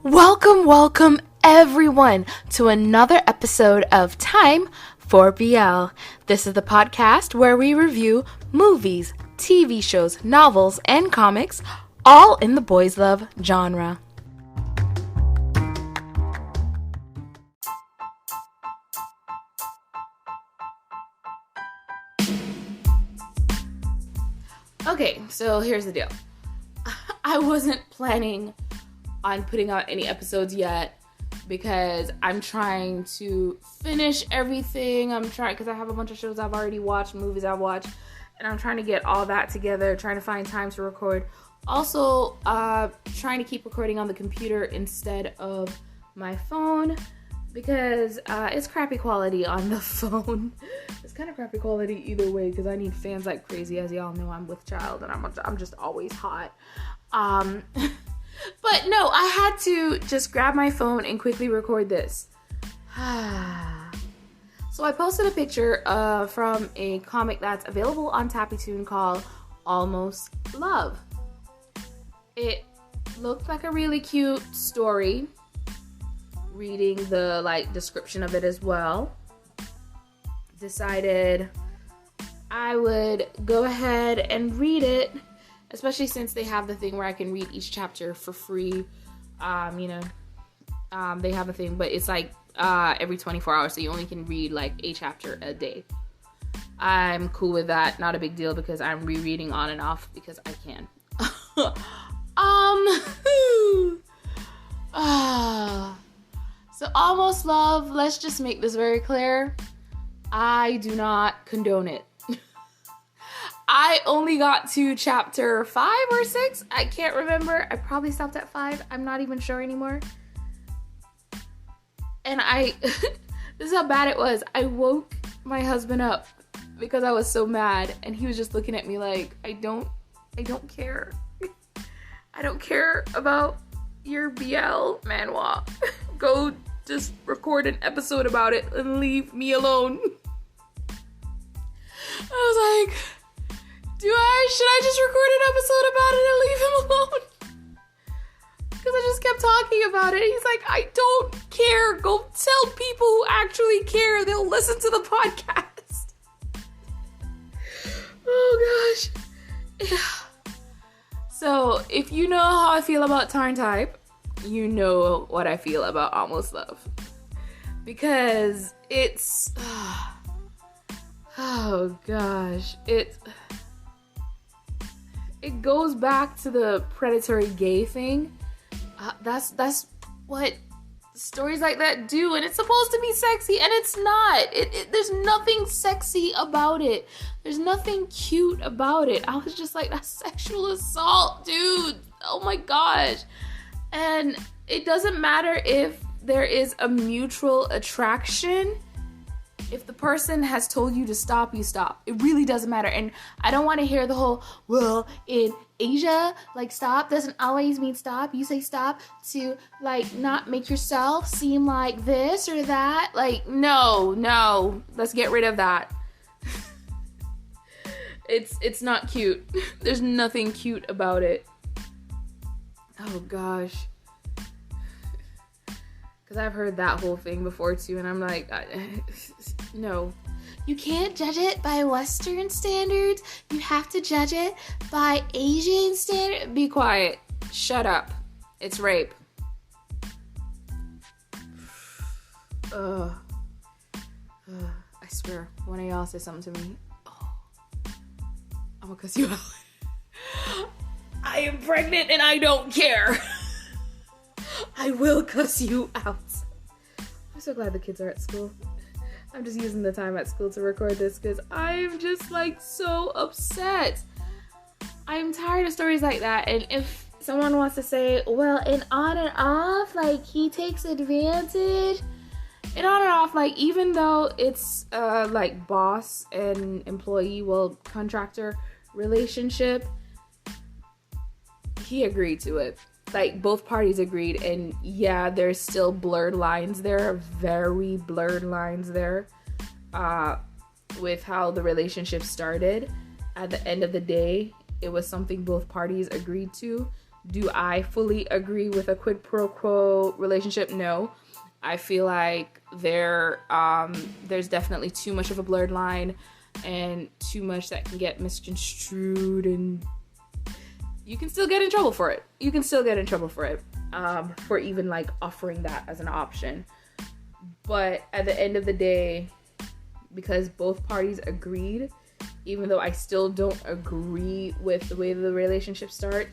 Welcome everyone to another episode of Time for BL. This is the podcast where we review movies, TV shows, novels, and comics, all in the boys love genre. Okay, so here's the deal. I wasn't planning on putting out any episodes yet because I'm trying to finish everything. Because I have a bunch of shows I've already watched, movies I've watched, and I'm trying to get all that together, trying to find time to record. Also, trying to keep recording on the computer instead of my phone because it's crappy quality on the phone. It's kind of crappy quality either way because I need fans like crazy. As y'all know, I'm with child and I'm just always hot. But no, I had to just grab my phone and quickly record this. So I posted a picture from a comic that's available on TappyToon called Almost Love. It looked like a really cute story. Reading the description of it as well, decided I would go ahead and read it. Especially since they have the thing where I can read each chapter for free. They have a thing, but it's every 24 hours, so you only can read a chapter a day. I'm cool with that. Not a big deal because I'm rereading on and off because I can. So Almost Love, let's just make this very clear. I do not condone it. I only got to chapter 5 or 6. I can't remember. I probably stopped at 5. I'm not even sure anymore. And this is how bad it was. I woke my husband up because I was so mad. And he was just looking at me like, I don't care. I don't care about your BL manwha. Go just record an episode about it and leave me alone. I was like, should I just record an episode about it and leave him alone? Because I just kept talking about it. He's like, I don't care. Go tell people who actually care. They'll listen to the podcast. Oh, gosh. Yeah. So, if you know how I feel about Tarn Type, you know what I feel about Almost Love. Because it's... oh, gosh. It goes back to the predatory gay thing. That's what stories like that do, and it's supposed to be sexy, and it's not. There's nothing sexy about it. There's nothing cute about it. I was just like, that's sexual assault, dude. Oh my gosh. And it doesn't matter if there is a mutual attraction. If the person has told you to stop, you stop. It really doesn't matter. And I don't want to hear the whole, well, in Asia, stop doesn't always mean stop. You say stop to, not make yourself seem like this or that. No. Let's get rid of that. It's not cute. There's nothing cute about it. Oh, gosh. Because I've heard that whole thing before, too, and I'm like, no. You can't judge it by Western standards. You have to judge it by Asian standards. Be quiet. Shut up. It's rape. I swear, when of y'all say something to me, I'm gonna cuss you out. I am pregnant and I don't care. I will cuss you out. I'm so glad the kids are at school. I'm just using the time at school to record this because I'm just so upset. I'm tired of stories like that. And if someone wants to say, well, in on and off, he takes advantage. In on and off, even though it's boss and employee, contractor relationship, he agreed to it. Both parties agreed, and yeah, there's still blurred lines there, very blurred lines there, with how the relationship started. At the end of the day, it was something both parties agreed to, Do I fully agree with a quid pro quo relationship? No. I feel like there's definitely too much of a blurred line and too much that can get misconstrued, and you can still get in trouble for it. For even like offering that as an option. But at the end of the day, because both parties agreed, even though I still don't agree with the way the relationship started,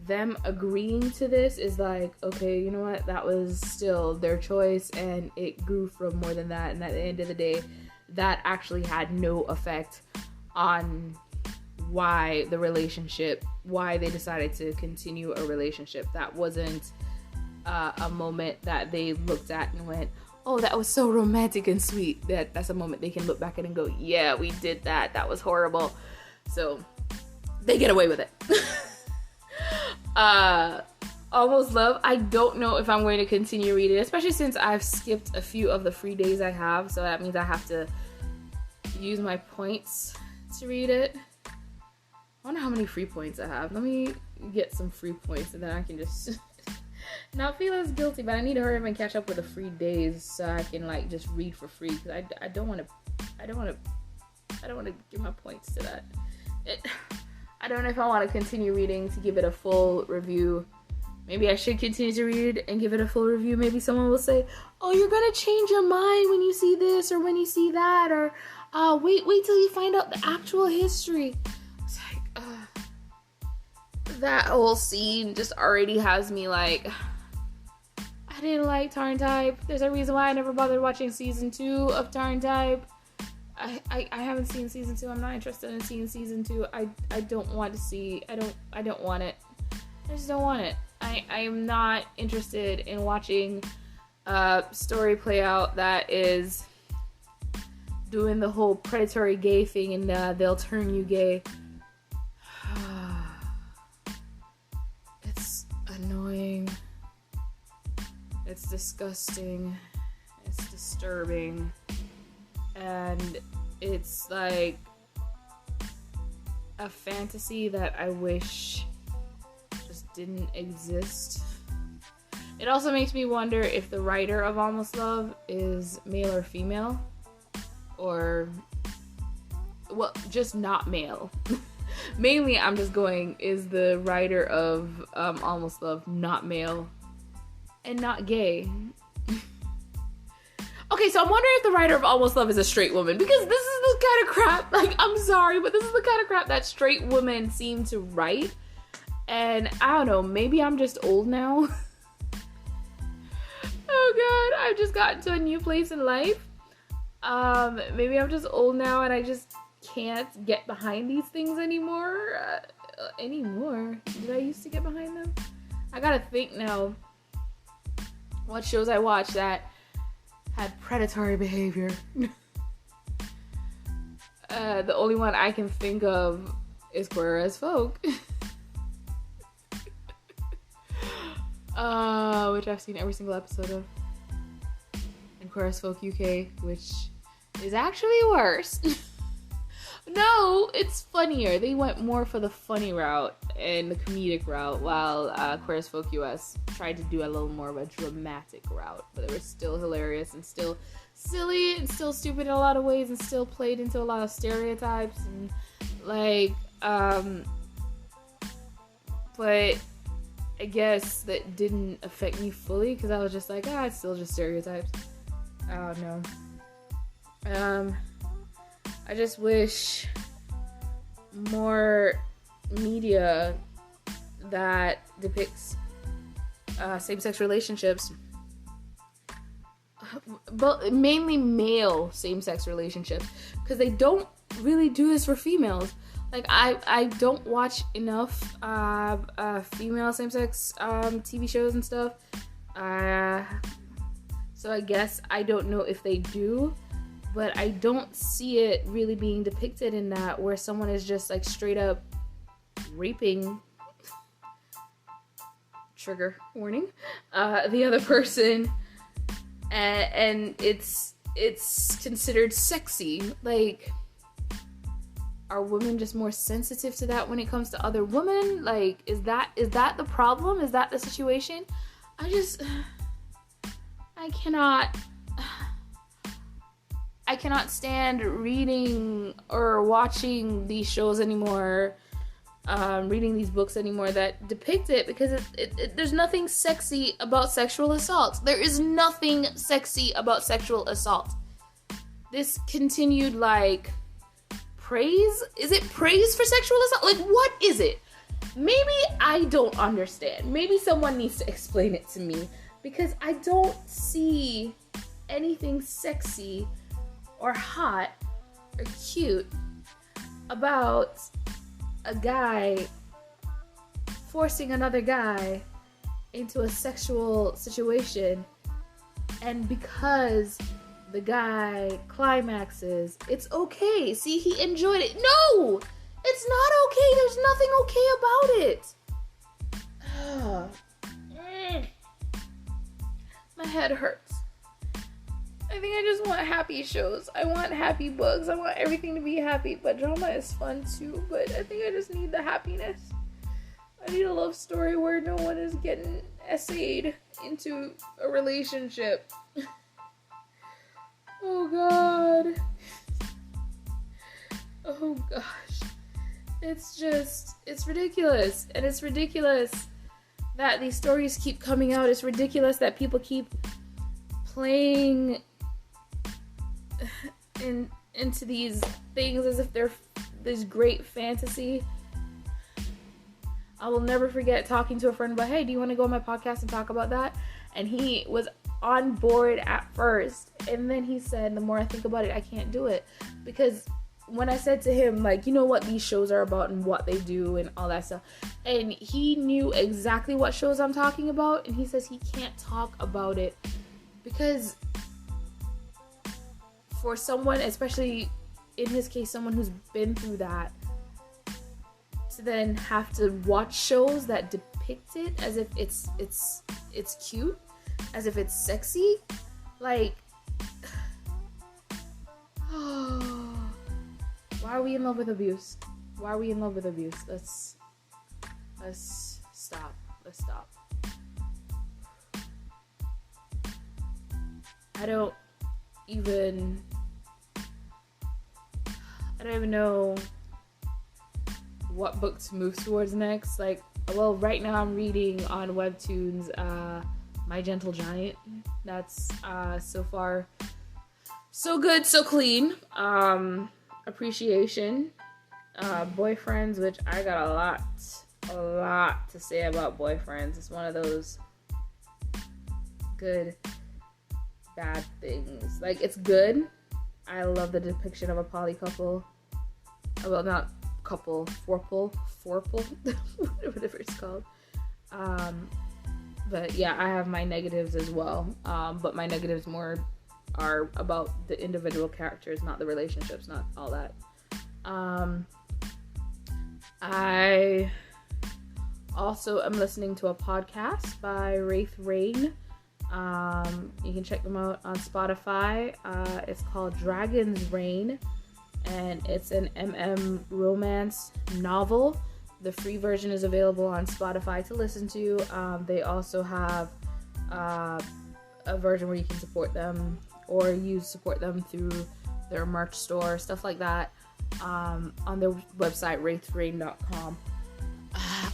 them agreeing to this is like, okay, you know what? That was still their choice, and it grew from more than that. And at the end of the day, that actually had no effect on why they decided to continue a relationship. That wasn't a moment that they looked at and went, oh, that was so romantic and sweet. That's a moment they can look back at and go, yeah, we did that. That was horrible. So they get away with it. Almost Love, I don't know if I'm going to continue reading, especially since I've skipped a few of the free days I have. So that means I have to use my points to read it. I wonder how many free points I have. Let me get some free points and then I can just not feel as guilty. But I need to hurry up and catch up with the free days so I can like just read for free, because I don't want to give my points to that. I don't know if I want to continue reading to give it a full review. Maybe I should continue to read and give it a full review. Maybe someone will say, oh, you're gonna change your mind when you see this or when you see that, or wait till you find out the actual history. It's like, that whole scene just already has me like, I didn't like Tarn Type. There's a reason why I never bothered watching season 2 of Tarn Type. I haven't seen season 2. I'm not interested in seeing season 2. I don't want to see. I don't want it. I just don't want it. I am not interested in watching a story play out that is doing the whole predatory gay thing and they'll turn you gay. It's annoying. It's disgusting. It's disturbing. And it's like a fantasy that I wish just didn't exist. It also makes me wonder if the writer of Almost Love is male or female, or, well, just not male. Mainly I'm just going, is the writer of Almost Love not male and not gay? Okay, so I'm wondering if the writer of Almost Love is a straight woman, because this is the kind of crap, like, I'm sorry, but this is the kind of crap that straight women seem to write. And I don't know, maybe I'm just old now. Oh god, I've just gotten to a new place in life. Maybe I'm just old now and I just can't get behind these things anymore. Did I used to get behind them? I gotta think now what shows I watched that had predatory behavior. The only one I can think of is Queer as Folk. Which I've seen every single episode of. And Queer as Folk UK, which is actually worse. No, it's funnier. They went more for the funny route and the comedic route, while Queer as Folk US tried to do a little more of a dramatic route. But they were still hilarious and still silly and still stupid in a lot of ways and still played into a lot of stereotypes and like, but I guess that didn't affect me fully because I was just like, it's still just stereotypes. I don't know. I just wish more media that depicts same-sex relationships, but mainly male same-sex relationships, because they don't really do this for females. Like, I don't watch enough female same-sex TV shows and stuff, so I guess I don't know if they do. But I don't see it really being depicted in that, where someone is just like straight up raping, trigger warning, the other person, and it's considered sexy. Like, are women just more sensitive to that when it comes to other women? Like, is that the problem? Is that the situation? I cannot stand reading or watching these shows anymore, reading these books anymore that depict it, because there's nothing sexy about sexual assault. There is nothing sexy about sexual assault. This continued, like, praise? Is it praise for sexual assault? Like, what is it? Maybe I don't understand. Maybe someone needs to explain it to me, because I don't see anything sexy or hot or cute about a guy forcing another guy into a sexual situation, and because the guy climaxes, it's okay. See, he enjoyed it. No! It's not okay. There's nothing okay about it. My head hurts. I think I just want happy shows. I want happy books. I want everything to be happy, but drama is fun too. But I think I just need the happiness. I need a love story where no one is getting essayed into a relationship. Oh God. Oh gosh. It's ridiculous. And it's ridiculous that these stories keep coming out. It's ridiculous that people keep playing into these things as if they're this great fantasy. I will never forget talking to a friend about, hey, do you want to go on my podcast and talk about that? And he was on board at first, and then he said, the more I think about it, I can't do it. Because when I said to him, like, you know what these shows are about and what they do and all that stuff, and he knew exactly what shows I'm talking about, and he says he can't talk about it because for someone, especially in his case, someone who's been through that, to then have to watch shows that depict it as if it's cute, as if it's sexy, like, why are we in love with abuse? Why are we in love with abuse? Let's stop. Let's stop. I don't even know what book to move towards next. Like, well, right now I'm reading on Webtoons My Gentle Giant. That's so far so good, so clean. Appreciation. Boyfriends, which I got a lot to say about boyfriends. It's one of those good bad things. Like, it's good. I love the depiction of a poly couple. Well, not couple, fourple, whatever it's called. But yeah, I have my negatives as well. But my negatives more are about the individual characters, not the relationships, not all that. I also am listening to a podcast by Wraith Rain. You can check them out on Spotify. It's called Dragon's Reign, and it's an romance novel. The free version is available on Spotify to listen to. They also have a version where you can support them, or you support them through their merch store, stuff like that, on their website, wraithrain.com.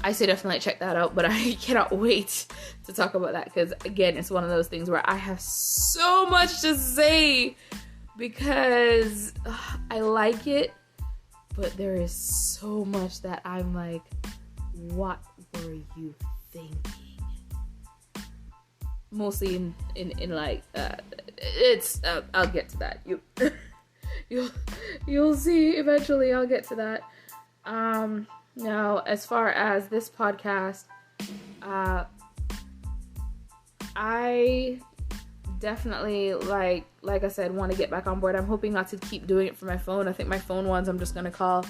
I say definitely check that out, but I cannot wait to talk about that, because again, it's one of those things where I have so much to say, because I like it, but there is so much that I'm like, what were you thinking? Mostly in like, it's I'll get to that. You'll see eventually. I'll get to that. Now, as far as this podcast, I definitely, like I said, want to get back on board. I'm hoping not to keep doing it for my phone. I think my phone ones, I'm just gonna call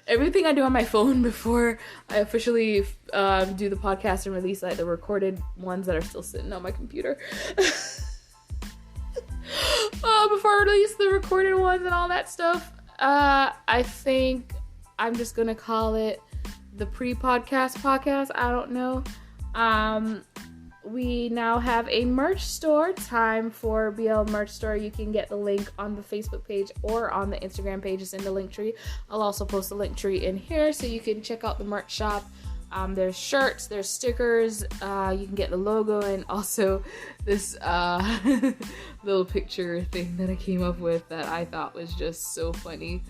everything I do on my phone before I officially do the podcast and release, like, the recorded ones that are still sitting on my computer. Before I release the recorded ones and all that stuff, I think I'm just gonna call it the pre-podcast podcast. I don't know. We now have a merch store, TimeforBL merch store. You can get the link on the Facebook page or on the Instagram page. It's in the link tree. I'll also post the link tree in here so you can check out the merch shop. There's shirts, there's stickers, you can get the logo, and also this little picture thing that I came up with that I thought was just so funny.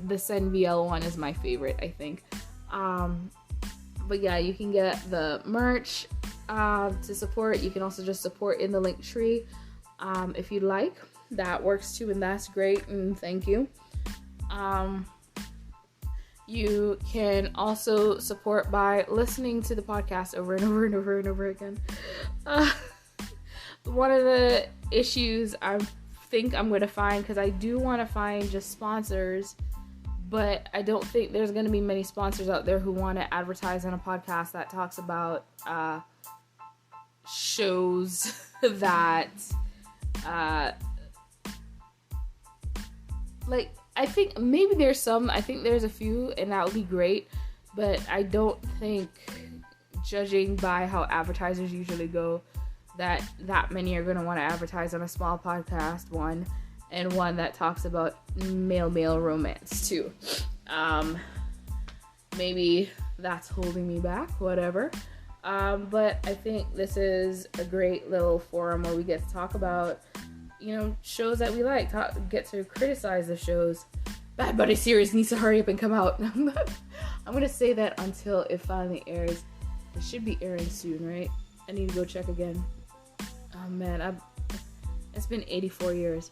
This NBL one is my favorite, I think. But yeah, you can get the merch to support. You can also just support in the link tree if you'd like. That works too, and that's great, and thank you. You can also support by listening to the podcast over and over and over and over again. One of the issues I think I'm going to find, because I do want to find just sponsors, but I don't think there's going to be many sponsors out there who want to advertise on a podcast that talks about shows that like, I think maybe there's some, I think there's a few, and that would be great, but I don't think, judging by how advertisers usually go, that many are going to want to advertise on a small podcast, one, and one that talks about male romance too. Maybe that's holding me back, whatever. But I think this is a great little forum where we get to talk about, you know, shows that we like, get to criticize the shows. Bad Buddy series needs to hurry up and come out. I'm gonna say that until it finally airs. It should be airing soon, right? I need to go check again. Oh man, it's been 84 years.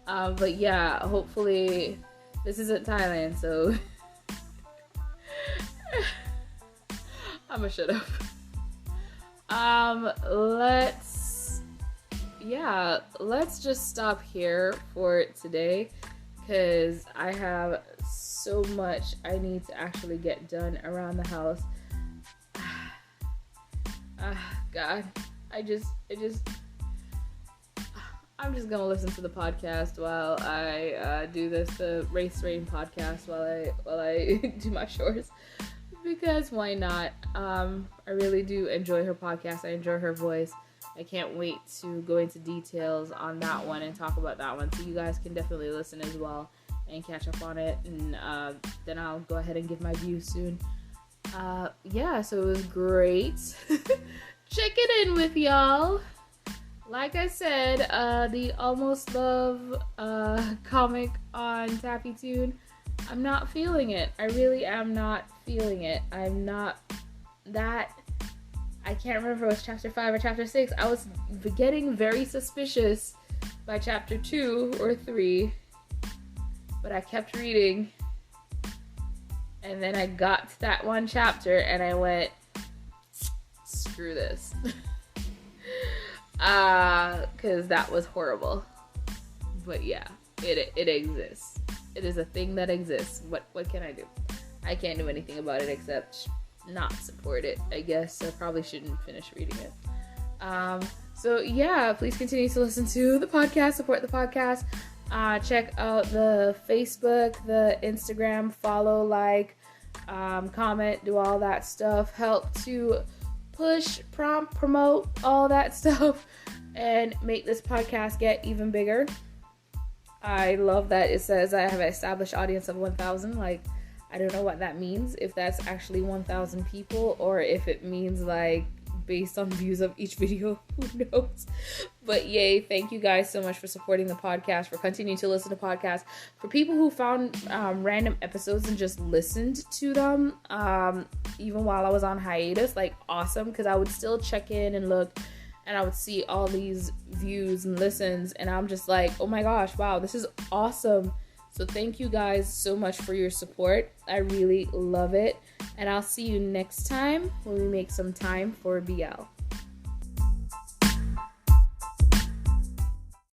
But yeah, hopefully this isn't Thailand, so I'm gonna shut up. Let's just stop here for today, because I have so much I need to actually get done around the house. God, I'm just gonna listen to the podcast while I do the race rain podcast while I do my chores, because why not? I really do enjoy her podcast. I enjoy her voice. I can't wait to go into details on that one and talk about that one, so you guys can definitely listen as well and catch up on it, and then I'll go ahead and give my views soon. So it was great checking in with y'all. Like I said, the Almost Love comic on Taffy Toon, I'm not feeling it. I really am not feeling it. I'm not that... I can't remember if it was chapter 5 or chapter 6. I was getting very suspicious by chapter 2 or 3, but I kept reading, and then I got to that one chapter and I went, screw this. Because that was horrible. But yeah, it exists. It is a thing that exists. What can I do? I can't do anything about it except not support it, I guess. I probably shouldn't finish reading it. So yeah, please continue to listen to the podcast, support the podcast. Check out the Facebook, the Instagram, follow, like, comment, do all that stuff. Help to push, prompt, promote, all that stuff, and make this podcast get even bigger. I love that it says I have an established audience of 1,000. Like, I don't know what that means, if that's actually 1,000 people, or if it means, like, based on views of each video, who knows. But yay, thank you guys so much for supporting the podcast, for continuing to listen to podcasts. For people who found random episodes and just listened to them, even while I was on hiatus, like, awesome, because I would still check in and look, and I would see all these views and listens, and I'm just like, oh my gosh, wow, this is awesome. So thank you guys so much for your support. I really love it. And I'll see you next time when we make some time for BL.